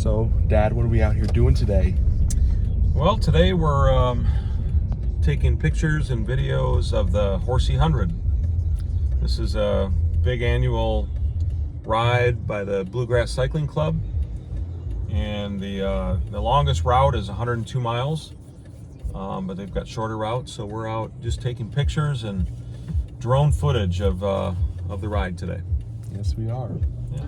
So, Dad, what are we out here doing today? Well, today we're taking pictures and videos of the Horsey 100. This is a big annual ride by the Bluegrass Cycling Club, and the longest route is 102 miles, but they've got shorter routes. So we're out just taking pictures and drone footage of the ride today. Yes, we are. Yeah.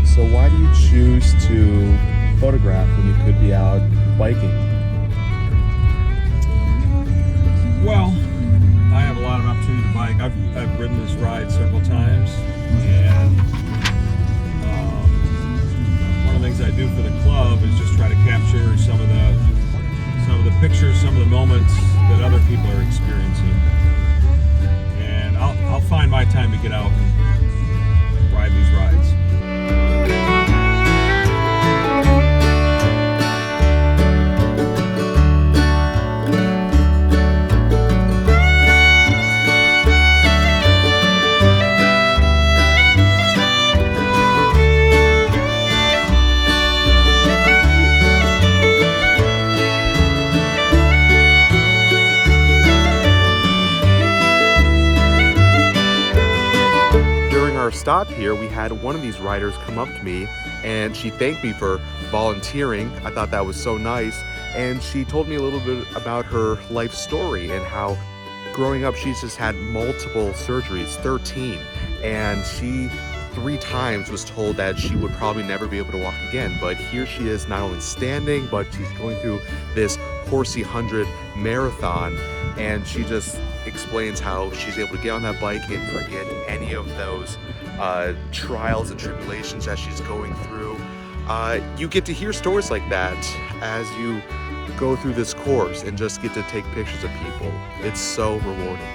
So why do you choose to photograph when you could be out biking? Well, I have a lot of opportunity to bike. I've ridden this ride several times, and one of the things I do for the club is just try to capture some of the pictures, some of the moments that other people are experiencing. And I'll find my time to get out and ride these rides. During our stop here, we had one of these riders come up to me and she thanked me for volunteering. I thought that was so nice. And she told me a little bit about her life story and how growing up she's just had multiple surgeries, 13. And she 3 times was told that she would probably never be able to walk again. But here she is, not only standing, but she's going through this Horsey 100 marathon. And she just explains how she's able to get on that bike and forget any of those trials and tribulations that she's going through. You get to hear stories like that as you go through this course and just get to take pictures of people. It's so rewarding.